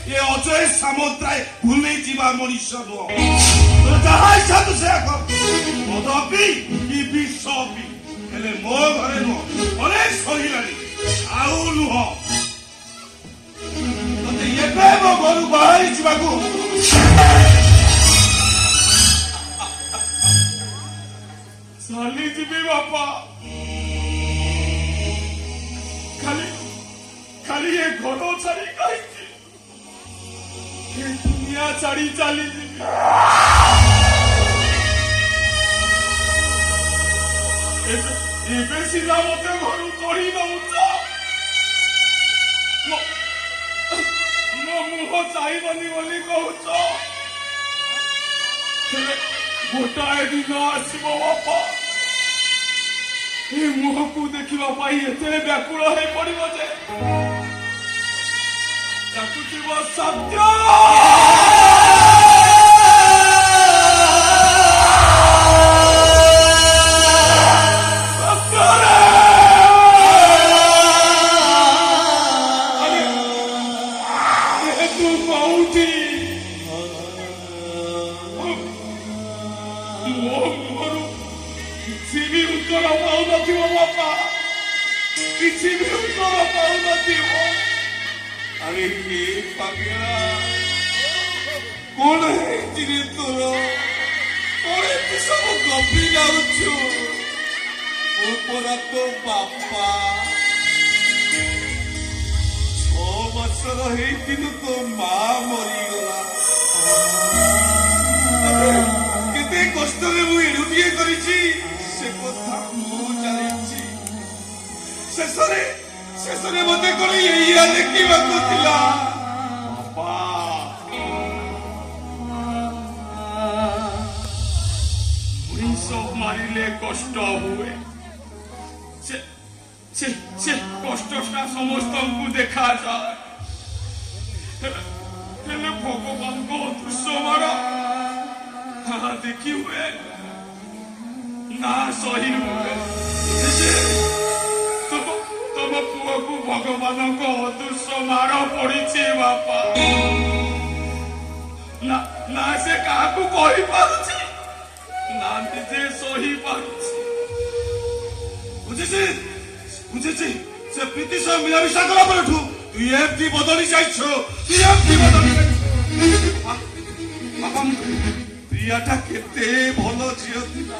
ଏ ଅଜୟ ସାମନ୍ତରାୟ ଭୁଲେଇ ଯିବା ମଣିଷ ନୁହଁ। ଯାହା ଇଚ୍ଛା ତୁ ସେୟା କର, ମଦ ପି କି ବିଷ ପି, ହେଲେ ମୋ ଘରେ ନୁହଁ। ଅନେକ ସରିଲାଣି, ଆଉ ନୁହଁ। ତତେ ଏବେ ମୋ ଘରୁ ବାହାରି ଯିବାକୁ ଚାଲିଯିବି ବାପା। ଖାଲି ଏ ଘର ଛାଡ଼ି କାହିଁକି ଏ ଦୁନିଆ ଛାଡ଼ି ଚାଲିଯିବି। ଏବେ ସିନା ମତେ ଘରୁ କଢି ଦଉଛ, ମୋ ମୁହଁ ଚାହିଁବନି ବୋଲି କହୁଛ, ହେଲେ ଗୋଟାଏ ଦିନ ଆସିବ ବାପା, ଏ ମୁହଁକୁ ଦେଖିବା ପାଇଁ ଏତେ ବ୍ୟାକୁଳ ହେଇ ପଡିବ ଯେ ଡାକୁଥିବ ସତ୍ୟ। अरे ये पगला कौन है जिने तोर कौन है सब गपी जाउछु ओ पोरा तो बापा 6 ବର୍ଷର ହେଇଥିଲୁ तो माँ मरी गला केते कष्टरे मु एडुटिए करिछि से कथा मु जानिछि शेषरे मते कोन एइया देखिबाकू थिला बापा मनीष मारिले कष्ट हुए से कष्टटा समस्तଙ୍କୁ देखा जाए हेले भगवान को दृश्य मारा हाँ देखी हुए ना सही हुए तम पुआ को भगवान को अदृश्य मार पड़ी बापा ना से क्या कही पारुछि ना निजे सही पारुछि बुझेछि से प्रीति सह मिलामिशा कला परठू तू एमती बदली जाइछो तू एमती बदली बापा प्रियाटा केते भलो झियो थिला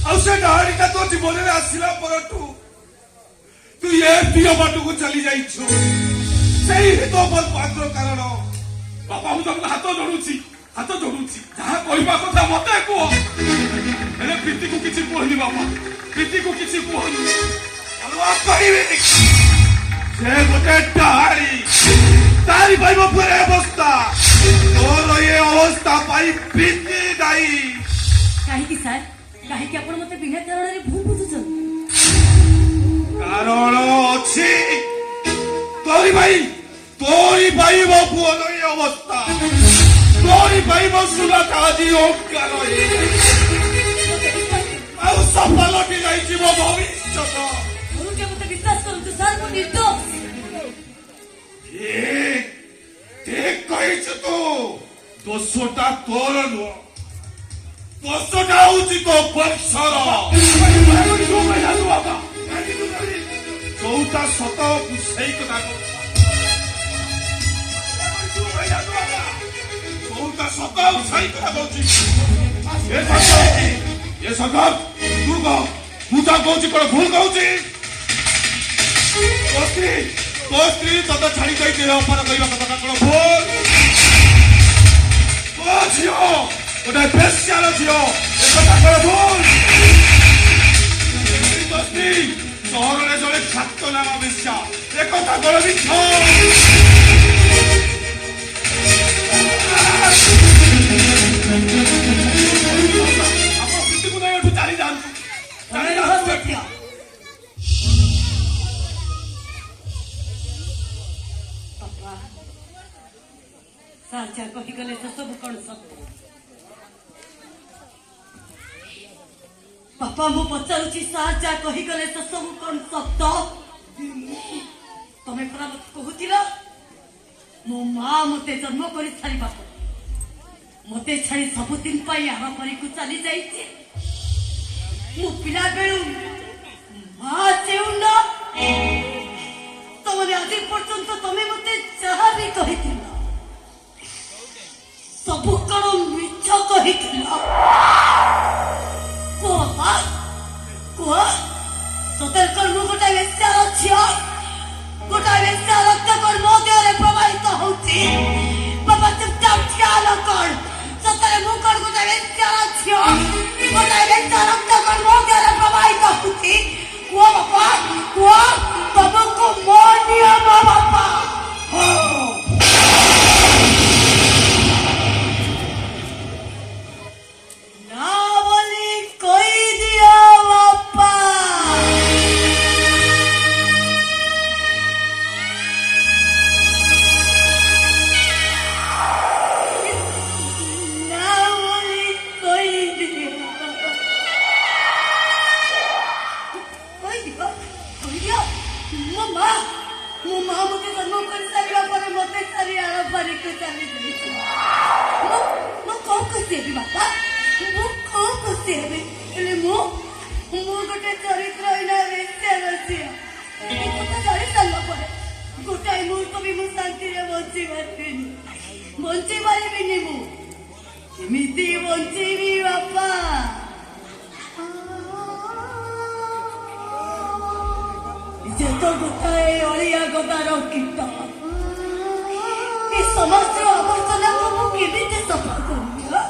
आ से डाहारीटा तो जीवन रे आसिला परठू तू एमती बाटू को चली जाइछो सेही तो बल पात्र कारण बापा मु तुमको हाथ जोड़ुछि जहाँ कहवा कथा मते कह हेले प्रीति को किसी कहनी बापा प्रीति को किसी कहनी कहबे से गोटे डाहारी तारी भाई पूरे अवस्था तोर ये अवस्था पाई प्रीति दाई काहे सर काहे कि आपण मते बिना कारण रे भूल बुझुछन कारण अछि तोरी भाई मो पुओ ये अवस्था तोरी भाई मो सुना काजी ओंकार आ सफल लटी जाई मो भविष्य मुझे मते विश्वास करू तो सर को निर्दोष ठीक कहिछ तू दोषटा तोर नुह दोषटा होची तो वंशर चौथा सत सही कथा चौथा सत सही कथा ये संघर्ष तू कह तू जा कहूची कौन भूल कहूची तो स्त्री तते छाड़ी जाइए अपार कहवा कथा कौन भूल तो झील गोटे बेश्यार झील एक कौन भूल तो स्त्री सहर में जड़े ख्यातनामा बेश्या एक कौन मिछ चली जातु साचा कही गले तो सब कौन सत्य बापा मु पचारुची साचा कही गले तो सब कौन सत्य तमे खरा मत कहूतिला मो माँ मते जन्म कर छाड़ा मते छाड़ी सबुदिन आम को चली जाइए मो पिला बेलू माँ चेउन तुमने आज पर्यंत तुम्हें मते जहाँ भी कही सब कण मिछ कही कह सतर कर मु गोटे बेचार झील गोटे बेचार रक्त कर मो देह प्रवाहित होती बाबा चुपचाप ख्याल कर सतरे मु कर गोटे बेचार झील गोटे बेचार रक्त कर मो देह प्रवाहित होती वो बाबा वो बाबा को मोर दिया बाबा ना बोली कोई दिया बापा ना बोली कोई दिया मम्मा मम्मा मुझे जन्म कर सारिया पर मते सारी आरा पारी को चली गई मो कौन खुशी है बापा मो कौन खुशी है एले मो गोटे चरित्र इना बेचार अछि ए कथा जानि साला परे गोटाई मुहूर्त भी मु शांति रे बंची पारिबिनी मु एमिति बंचीबी बापा যেত গোটাଏ ଅଳିଆ ଗଦାର କୀଟ ଏ ସମସ୍ତ ଆବର୍ଜନାକୁ ମୁଁ କେମିତି ସଫା କରିବି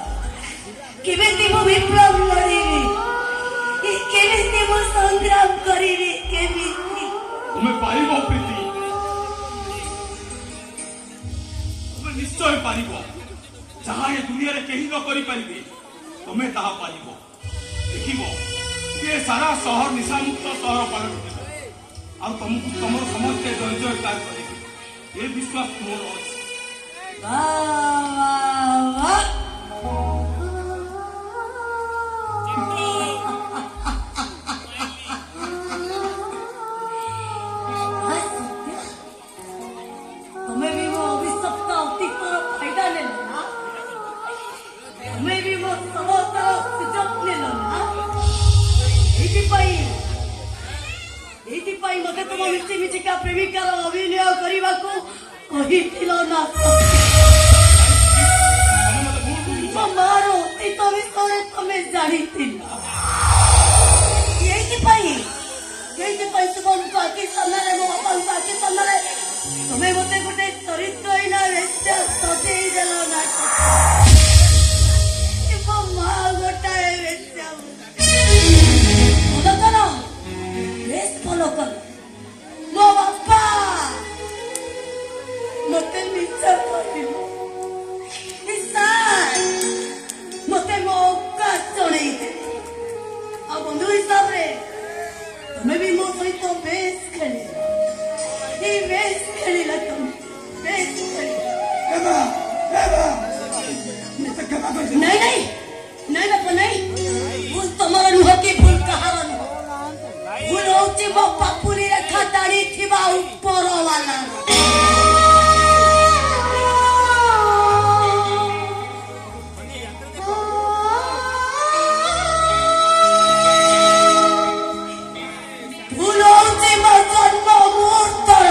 କେମିତି ମୁଁ ବିପ୍ଳବ ଲଢ଼ିବି କେମିତି ମୁଁ ସଂଗ୍ରାମ କରିବି କେମିତି তুমি পারিব প্রীতি তুমি নিশ্চয় পারিব যাহা এ দুনিয়ারে কেহি ন করি পারিবে তুমি তাহা পারিব দেখিব যে সারা শহর নিশামুক্ত শহর পালন আর तुमको तुम समझते जय जयकार करेगी ये विश्वास मोर अछि तुम्हें भी वो अभिशप्त अतीतर फायदा ले ना तुम्हें भी वो समस्त सुजोग ले ना एइथिपाई मते तुम मिछि मिछिका प्रेमिकार अभिनय करबाकू कहिथिल ना मारो अतीत विषय तुम जानिथिल एइथिपाई तुम पाकि सामने मो बापा पाकि सामने तुम्हें मते गोटे चरित्र इना बेचा सजेई देलो ना मो माँ गोटाए बेचा follow mo बापा मते मिछा कहलिलो मते मौका चढ़ई दे आ बंधु हिसाब रे तुम्हें भी मो सहित बेस खेली तुम बेस खेली नहीं बापा नहीं भूल तुम्हारा नुह की भूल कहार नुह भूल होची मो पापुली रेखा दाड़ी थिबा ऊपर वाला भूल होची मो जन्म मुहूर्तर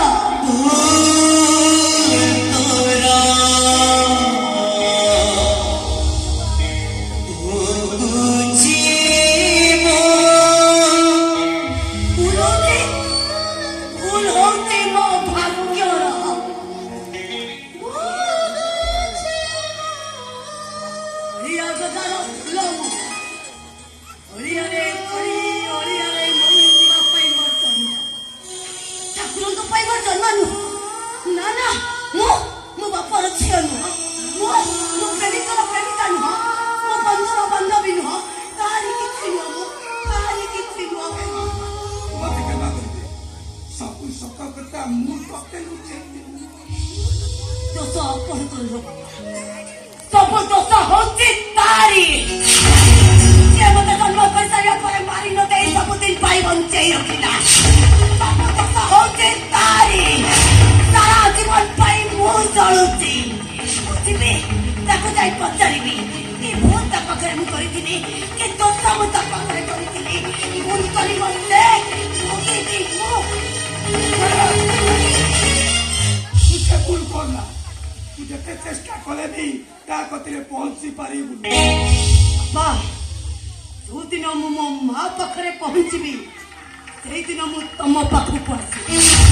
सब दोष होची तारी से मते जन्म कर सारिया पर मारी न दे सब दिन पाई बंचई रखिला सब दोष होची तारी सारा जीवन पाई मु जळु तू जिते चेष्टा कले भी ता कतिरे पहुंची पारिबु बा जो दिन मो माँ पाखरे पहुंचबी से दिन मु तम पाखु पहुंची